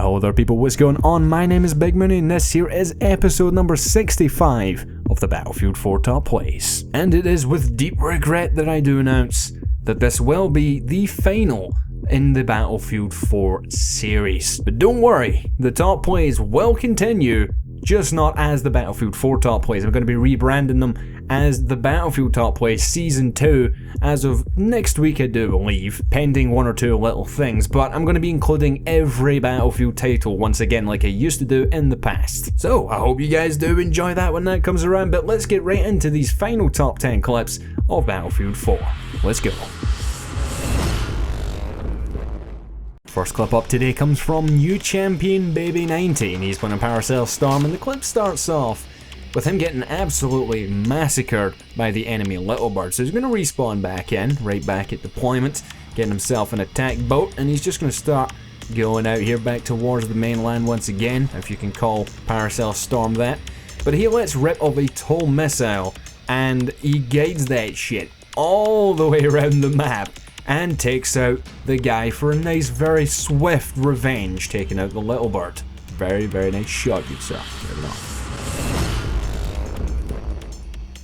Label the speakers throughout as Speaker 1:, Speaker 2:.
Speaker 1: Hello there people, what's going on? My name is Big Mooney and this here is episode number 65 of the Battlefield 4 Top Plays. And it is with deep regret that I do announce that this will be the final in the Battlefield 4 series. But don't worry, the Top Plays will continue, just not as the Battlefield 4 Top Plays. I'm going to be rebranding them as the Battlefield Top Plays Season 2 as of next week, I do believe, pending one or two little things, but I'm going to be including every Battlefield title once again like I used to do in the past. So I hope you guys do enjoy that when that comes around, but let's get right into these final top 10 clips of Battlefield 4. Let's go. First clip up today comes from New Champion Baby 90, and he's playing a Paracel Storm, and the clip starts off with him getting absolutely massacred by the enemy Little Bird. So he's going to respawn back in, right back at deployment, getting himself an attack boat, and he's just going to start going out here back towards the mainland once again, if you can call Paracel Storm that. But he lets rip of a tall missile, and he guides that shit all the way around the map, and takes out the guy for a nice, very swift revenge, taking out the Little Bird. Very, very nice shot, good sir. Fair enough.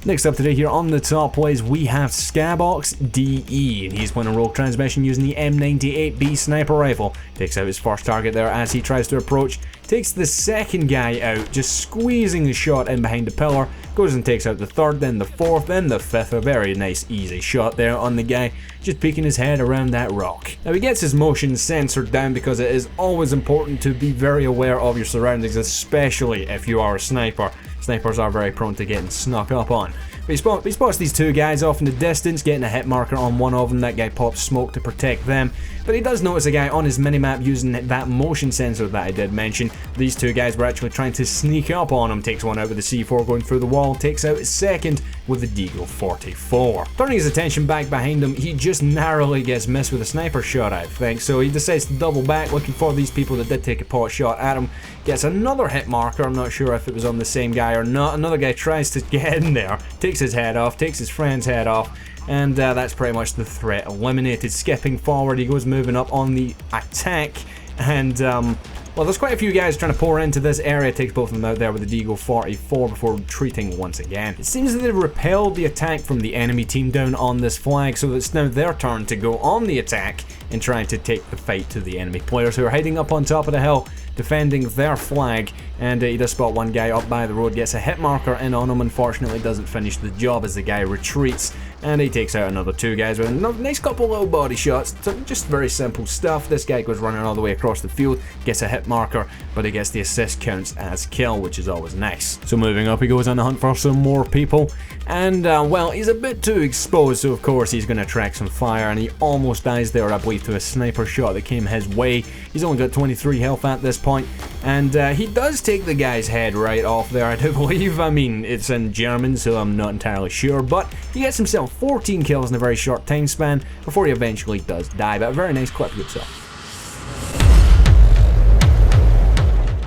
Speaker 1: Next up today here on the Top Plays, we have SkyboxDe, and he's playing a rogue transmission using the M98B sniper rifle. Takes out his first target there as he tries to approach, takes the second guy out, just squeezing a shot in behind the pillar, goes and takes out the third, then the fourth, then the fifth. A very nice easy shot there on the guy, just peeking his head around that rock. Now he gets his motion censored down because it is always important to be very aware of your surroundings, especially if you are a sniper. Snipers are very prone to getting snuck up on. But he spots these two guys off in the distance, getting a hit marker on one of them. That guy pops smoke to protect them. But he does notice a guy on his minimap using that motion sensor that I did mention. These two guys were actually trying to sneak up on him. Takes one out with the C4 going through the wall, takes out his second with the Deagle 44. Turning his attention back behind him, he just narrowly gets missed with a sniper shot, I think. So he decides to double back, looking for these people that did take a pot shot at him. Gets another hit marker, I'm not sure if it was on the same guy or not. Another guy tries to get in there, takes his head off, takes his friend's head off, and that's pretty much the threat eliminated. Skipping forward, he goes moving up on the attack, and well, there's quite a few guys trying to pour into this area. Takes both of them out there with the Deagle 44 before retreating once again. It seems that they've repelled the attack from the enemy team down on this flag, so it's now their turn to go on the attack and trying to take the fight to the enemy players who are hiding up on top of the hill, defending their flag. And he does spot one guy up by the road, gets a hit marker in on him, unfortunately doesn't finish the job as the guy retreats, and he takes out another two guys with a nice couple little body shots. So just very simple stuff. This guy goes running all the way across the field, gets a hit marker, but he gets the assist counts as kill, which is always nice. So moving up, he goes on the hunt for some more people, and well, he's a bit too exposed, so of course he's going to attract some fire, and he almost dies there, I believe, to a sniper shot that came his way. He's only got 23 health at this point, and he does take the guy's head right off there, I do believe. I mean, it's in German, so I'm not entirely sure, but he gets himself 14 kills in a very short time span before he eventually does die. But a very nice clip itself.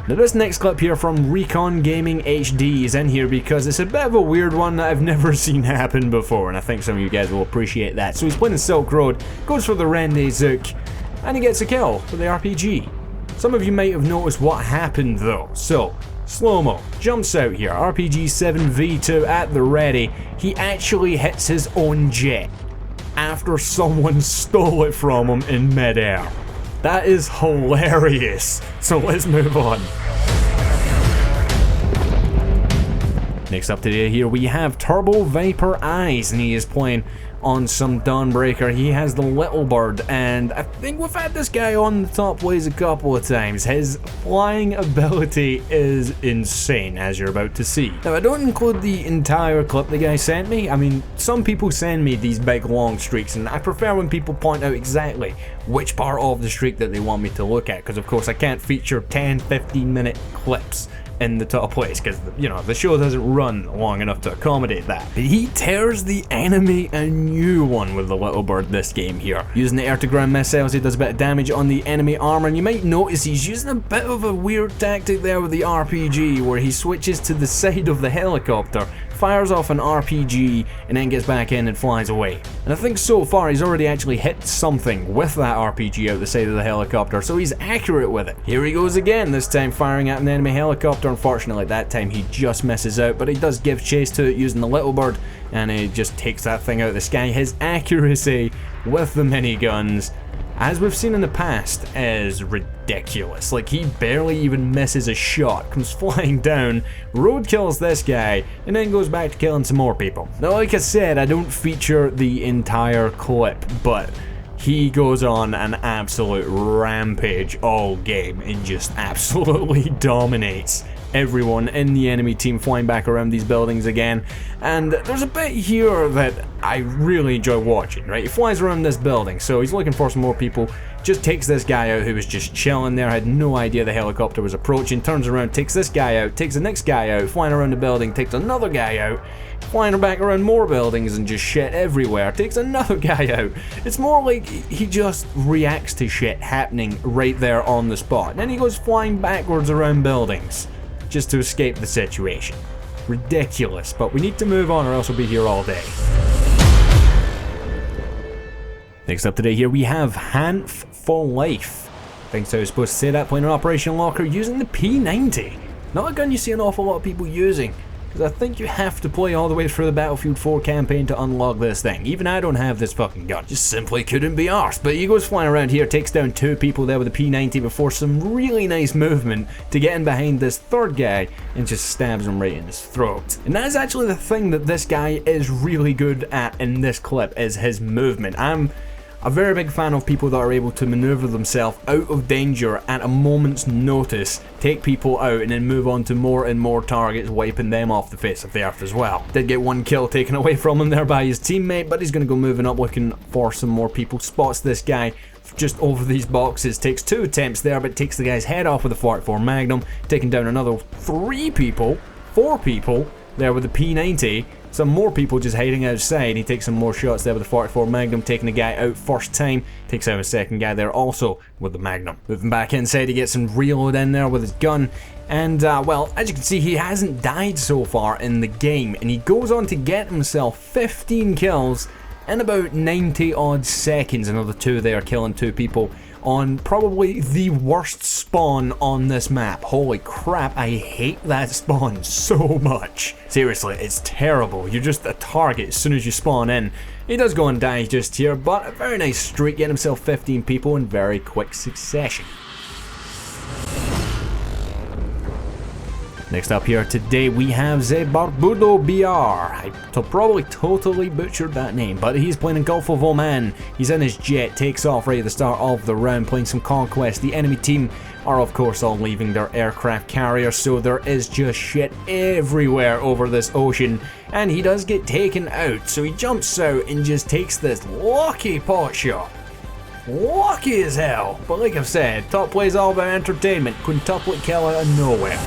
Speaker 1: Now this next clip here from Recon Gaming HD is in here because it's a bit of a weird one that I've never seen happen before, and I think some of you guys will appreciate that. So he's playing the Silk Road, goes for the Rende Zook, and he gets a kill with the RPG. Some of you might have noticed what happened though. So, slow-mo, jumps out here, RPG 7v2 at the ready. He actually hits his own jet after someone stole it from him in midair. That is hilarious. So let's move on. Next up today here we have TurboVapor Eyes, and he is playing on some Dawnbreaker. He has the Little Bird, and I think we've had this guy on the Top Plays a couple of times. His flying ability is insane, as you're about to see. Now, I don't include the entire clip the guy sent me. I mean, some people send me these big long streaks, and I prefer when people point out exactly which part of the streak that they want me to look at, because of course I can't feature 10-15 minute clips in the Top Plays, because, you know, the show doesn't run long enough to accommodate that. But he tears the enemy a new one with the Little Bird this game here. Using the air-to-ground missiles, he does a bit of damage on the enemy armor, and you might notice he's using a bit of a weird tactic there with the RPG, where he switches to the side of the helicopter fires off an RPG, and then gets back in and flies away. And I think so far he's already actually hit something with that RPG out the side of the helicopter, so he's accurate with it. Here he goes again, this time firing at an enemy helicopter. Unfortunately, that time he just misses out, but he does give chase to it using the little bird, and he just takes that thing out of the sky. His accuracy with the miniguns, as we've seen in the past, is ridiculous. Like, he barely even misses a shot, comes flying down, road kills this guy, and then goes back to killing some more people. Now, like I said, I don't feature the entire clip, but he goes on an absolute rampage all game and just absolutely dominates everyone in the enemy team, flying back around these buildings again. And there's a bit here that I really enjoy watching, right? He flies around this building, so he's looking for some more people, just takes this guy out who was just chilling there, had no idea the helicopter was approaching, turns around, takes this guy out, takes the next guy out, flying around the building, takes another guy out, flying back around more buildings and just shit everywhere, takes another guy out. It's more like he just reacts to shit happening right there on the spot. And then he goes flying backwards around buildings just to escape the situation. Ridiculous, but we need to move on or else we'll be here all day. Next up today here we have Hanforlife. I think so I was supposed to say that, playing an Operation Locker using the P90. Not a gun you see an awful lot of people using, because I think you have to play all the way through the Battlefield 4 campaign to unlock this thing. Even I don't have this fucking gun. Just simply couldn't be arsed. But he goes flying around here, takes down 2 people there with a P90 before some really nice movement to get in behind this third guy and just stabs him right in his throat. And that is actually the thing that this guy is really good at in this clip, is his movement. I'm a very big fan of people that are able to maneuver themselves out of danger at a moment's notice, take people out, and then move on to more and more targets, wiping them off the face of the earth as well. Did get 1 kill taken away from him there by his teammate, but he's going to go moving up looking for some more people. Spots this guy just over these boxes, takes 2 attempts there, but takes the guy's head off with a 44 Magnum, taking down another 4 people there with the P90. Some more people just hiding outside. He takes some more shots there with the 44 Magnum, taking the guy out first time. Takes out a second guy there also with the Magnum. Moving back inside, he gets some reload in there with his gun. And, well, as you can see, he hasn't died so far in the game. And he goes on to get himself 15 kills in about 90 odd seconds. Another 2 there, killing 2 people on probably the worst spawn on this map. Holy crap, I hate that spawn so much. Seriously, it's terrible. You're just a target as soon as you spawn in. He does go and die just here, but a very nice streak, getting himself 15 people in very quick succession. Next up here today we have the Barbuto BR. I probably totally butchered that name, but he's playing in Gulf of Oman. He's in his jet, takes off right at the start of the round, playing some Conquest. The enemy team are of course all leaving their aircraft carrier, so there is just shit everywhere over this ocean. And he does get taken out, so he jumps out and just takes this lucky pot shot. Lucky as hell. But like I've said, top play's all about entertainment. Quintuplet kill out of nowhere.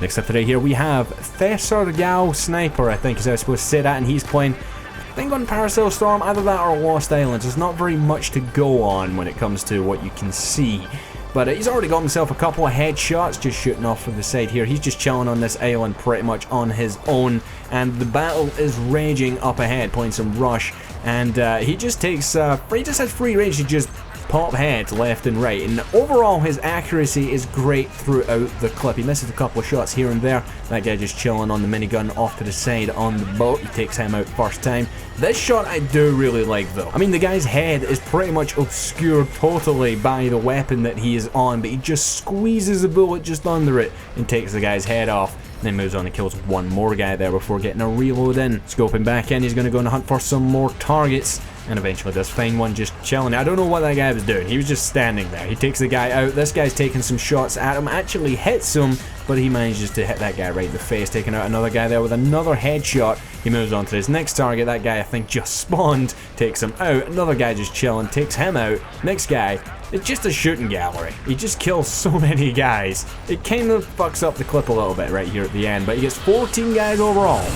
Speaker 1: Next up today here we have Thessergal Sniper, I think is how I'm supposed to say that, and he's playing, I think, on Parasail Storm, either that or Lost Islands. There's not very much to go on when it comes to what you can see. But he's already got himself a couple of headshots just shooting off from the side here. He's just chilling on this island pretty much on his own, and the battle is raging up ahead, playing some Rush, and he just takes, he just has free range to just pop heads left and right, and overall his accuracy is great throughout the clip. He misses a couple of shots here and there. That guy just chilling on the minigun off to the side on the boat. He takes him out first time. This shot I do really like though. I mean, the guy's head is pretty much obscured totally by the weapon that he is on, but he just squeezes a bullet just under it and takes the guy's head off. And then moves on and kills 1 more guy there before getting a reload in. Scoping back in, he's going to go and hunt for some more targets. And eventually does find one just chilling. I don't know what that guy was doing. He was just standing there. He takes the guy out. This guy's taking some shots at him. Actually hits him, but he manages to hit that guy right in the face. Taking out another guy there with another headshot. He moves on to his next target. That guy I think just spawned. Takes him out. Another guy just chilling. Takes him out. Next guy. It's just a shooting gallery. He just kills so many guys. It kind of fucks up the clip a little bit right here at the end, but he gets 14 guys overall.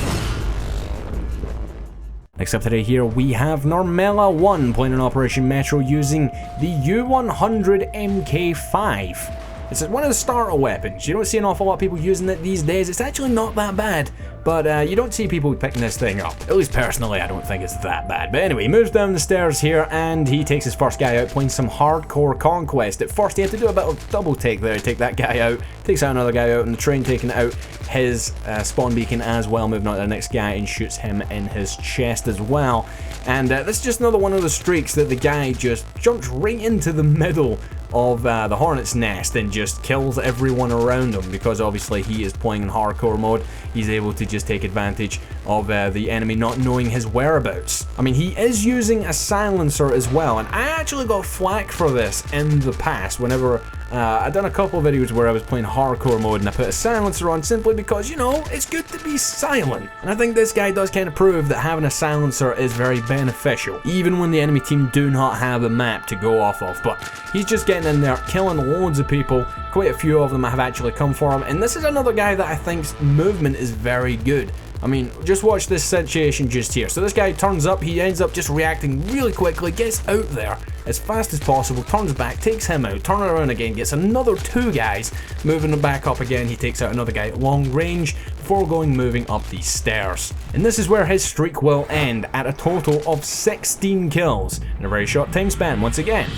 Speaker 1: Next up today here we have Normella 1 playing an Operation Metro using the U100 MK5. It's one of the starter weapons. You don't see an awful lot of people using it these days. It's actually not that bad, but you don't see people picking this thing up. At least personally, I don't think it's that bad. But anyway, he moves down the stairs here, and he takes his first guy out playing some hardcore conquest. At first, he had to do a bit of double take there. Take that guy out, takes out another guy out on the train, taking out his spawn beacon as well, moving on to the next guy and shoots him in his chest as well. And this is just another one of the streaks that the guy just jumps right into the middle of the hornet's nest and just kills everyone around him, because obviously he is playing in hardcore mode. He's able to just take advantage of the enemy not knowing his whereabouts. I mean, he is using a silencer as well, and I actually got flack for this in the past whenever I've done a couple of videos where I was playing hardcore mode and I put a silencer on simply because, you know, it's good to be silent. And I think this guy does kind of prove that having a silencer is very beneficial, even when the enemy team do not have a map to go off of. But he's just getting in there, killing loads of people. Quite a few of them have actually come for him, and this is another guy that I think's movement is very good. I mean, just watch this situation just here. So this guy turns up, he ends up just reacting really quickly, gets out there as fast as possible, turns back, takes him out, turns around again, gets another 2 guys, moving him back up again. He takes out another guy at long range before moving up these stairs. And this is where his streak will end, at a total of 16 kills in a very short time span once again.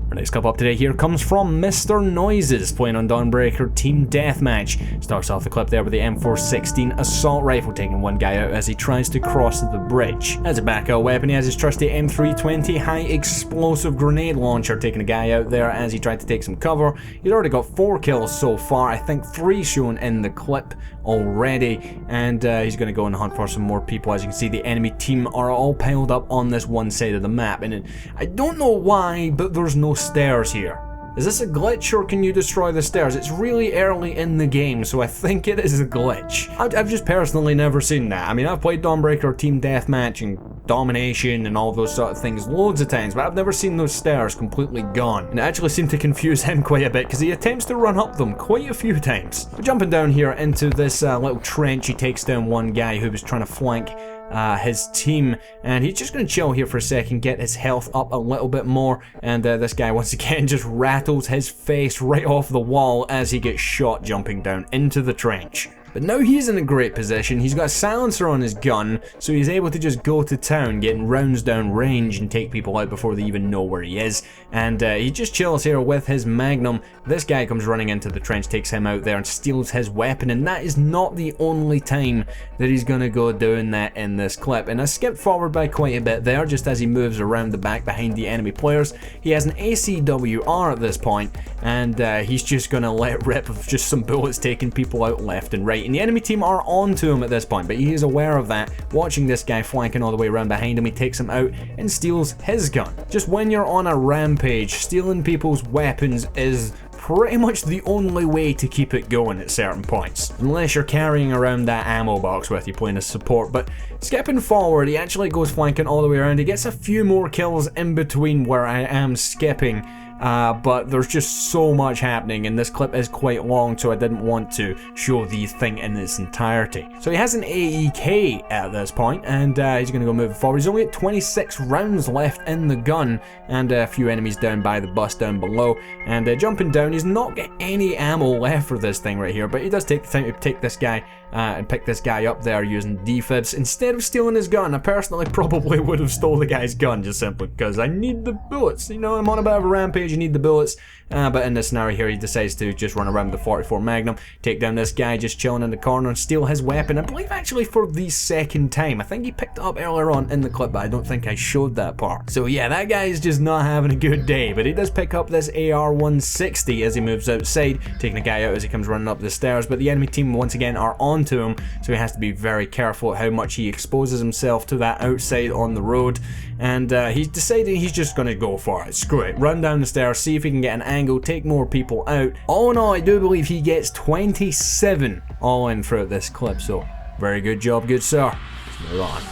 Speaker 1: Our next clip up today here comes from MrNoises, playing on Dawnbreaker Team Deathmatch. Starts off the clip there with the M416 assault rifle, taking one guy out as he tries to cross the bridge. As a backup weapon, he has his trusty M320 high explosive grenade launcher, taking a guy out there as he tried to take some cover. He's already got 4 kills so far, I think 3 shown in the clip already, and he's going to go and hunt for some more people. As you can see, the enemy team are all piled up on this one side of the map, and I don't know why, but there's no stairs here. Is this a glitch, or can you destroy the stairs? It's really early in the game, so I think it is a glitch. I've just personally never seen that. I mean, I've played Dawnbreaker Team Deathmatch and Domination and all those sort of things loads of times, but I've never seen those stairs completely gone. And it actually seemed to confuse him quite a bit, because he attempts to run up them quite a few times. But jumping down here into this little trench, he takes down one guy who was trying to flank his team, and he's just going to chill here for a second, get his health up a little bit more, and this guy once again just rattles his face right off the wall as he gets shot jumping down into the trench. But now he's in a great position. He's got a silencer on his gun, so he's able to just go to town, getting rounds down range and take people out before they even know where he is. And he just chills here with his Magnum. This guy comes running into the trench, takes him out there and steals his weapon, and that is not the only time that he's gonna go doing that in this clip. And I skipped forward by quite a bit there, just as he moves around the back behind the enemy players. He has an ACWR at this point, and he's just gonna let rip of just some bullets taking people out left and right. And the enemy team are on to him at this point, but he is aware of that. Watching this guy flanking all the way around behind him, he takes him out and steals his gun. Just when you're on a rampage, stealing people's weapons is pretty much the only way to keep it going at certain points, unless you're carrying around that ammo box with you playing as support. But skipping forward, he actually goes flanking all the way around. He gets a few more kills in between where I am skipping, but there's just so much happening, and this clip is quite long, so I didn't want to show the thing in its entirety. So he has an AEK at this point, and he's going to go moving forward. He's only at 26 rounds left in the gun, and a few enemies down by the bus down below, and jumping down. He's not got any ammo left for this thing right here, but he does take the time to take this guy and pick this guy up there using defibs instead of stealing his gun. I personally probably would have stole the guy's gun just simply because I need the bullets. You know, I'm on a bit of a rampage, you need the bullets. But in this scenario here, he decides to just run around with the 44 Magnum, take down this guy just chilling in the corner and steal his weapon. I believe actually for the second time. I think he picked it up earlier on in the clip, but I don't think I showed that part. So yeah, that guy is just not having a good day, but he does pick up this AR-160 as he moves outside, taking a guy out as he comes running up the stairs. But the enemy team once again are onto him, so he has to be very careful how much he exposes himself to that outside on the road. And he's decided he's just going to go for it. Screw it. Run down the stairs, see if he can get an angle, take more people out. All in all, I do believe he gets 27 all in throughout this clip, so very good job, good sir. Let's move on.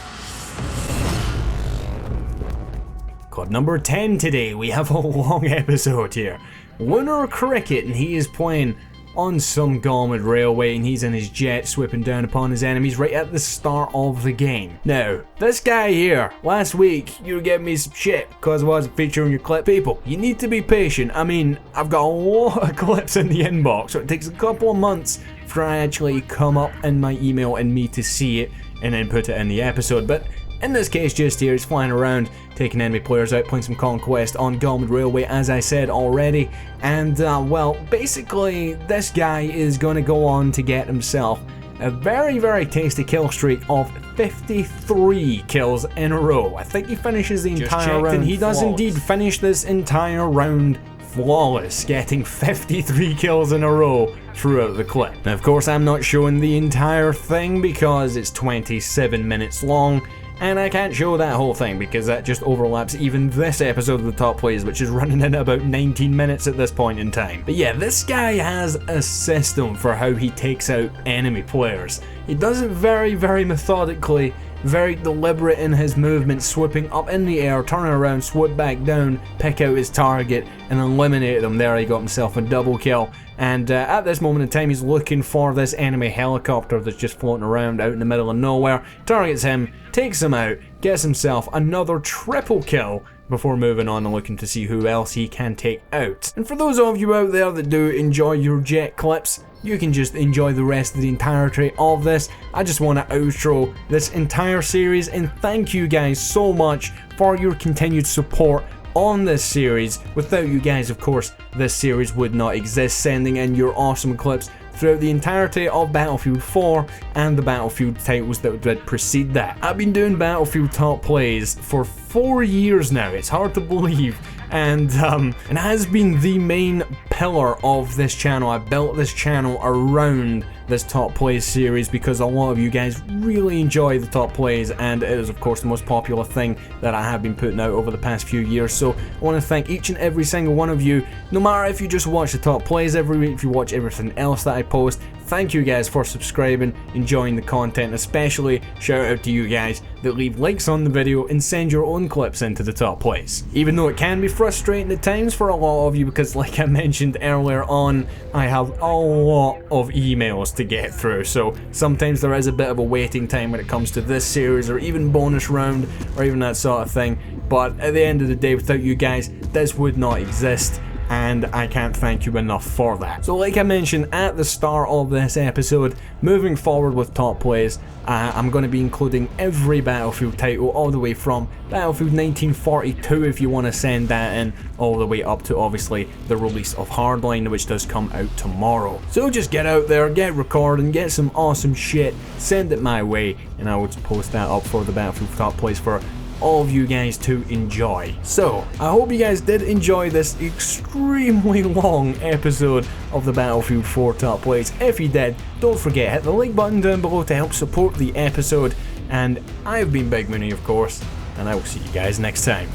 Speaker 1: Clip number 10 today. We have a long episode here. Lunar Cricket, and he is playing on some Galmid railway, and he's in his jet swooping down upon his enemies right at the start of the game. Now, this guy here, last week you were giving me some shit because I wasn't featuring your clip. People, you need to be patient. I mean, I've got a lot of clips in the inbox, so it takes a couple of months for I actually come up in my email and me to see it and then put it in the episode. But in this case, just here, he's flying around, taking enemy players out, playing some Conquest on Galmid Railway, as I said already. And, well, basically, this guy is going to go on to get himself a very, very tasty kill streak of 53 kills in a row. I think he finishes the entire round, and he does indeed finish this entire round flawless, getting 53 kills in a row throughout the clip. Now, of course, I'm not showing the entire thing because it's 27 minutes long, and I can't show that whole thing because that just overlaps even this episode of the Top Plays, which is running in about 19 minutes at this point in time. But yeah, this guy has a system for how he takes out enemy players. He does it very, very methodically, very deliberate in his movement, swooping up in the air, turning around, swoop back down, pick out his target, and eliminate them. There he got himself a double kill. And at this moment in time, he's looking for this enemy helicopter that's just floating around out in the middle of nowhere, targets him, takes him out, gets himself another triple kill before moving on and looking to see who else he can take out. And for those of you out there that do enjoy your jet clips, you can just enjoy the rest of the entirety of this. I just want to outro this entire series and thank you guys so much for your continued support on this series. Without you guys, of course, this series would not exist, sending in your awesome clips throughout the entirety of Battlefield 4 and the Battlefield titles that would precede that. I've been doing Battlefield Top Plays for 4 years now, it's hard to believe, and has been the main pillar of this channel. I built this channel around this Top Plays series because a lot of you guys really enjoy the Top Plays, and it is of course the most popular thing that I have been putting out over the past few years. So I want to thank each and every single one of you, no matter if you just watch the Top Plays every week, if you watch everything else that I post. Thank you guys for subscribing, enjoying the content, especially shout out to you guys that leave likes on the video and send your own clips into the Top Plays. Even though it can be frustrating at times for a lot of you because, like I mentioned earlier on, I have a lot of emails to get through, so sometimes there is a bit of a waiting time when it comes to this series or even bonus round or even that sort of thing. But at the end of the day, without you guys, this would not exist, and I can't thank you enough for that. So like I mentioned at the start of this episode, moving forward with Top Plays, I'm going to be including every Battlefield title all the way from Battlefield 1942 if you want to send that in, all the way up to obviously the release of Hardline, which does come out tomorrow. So just get out there, get recording, get some awesome shit, send it my way, and I will post that up for the Battlefield Top Plays for all of you guys to enjoy. So I hope you guys did enjoy this extremely long episode of the Battlefield 4 Top Plays. If you did, don't forget, hit the like button down below to help support the episode, and I have been Big Mooney, of course, and I will see you guys next time.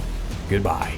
Speaker 1: Goodbye.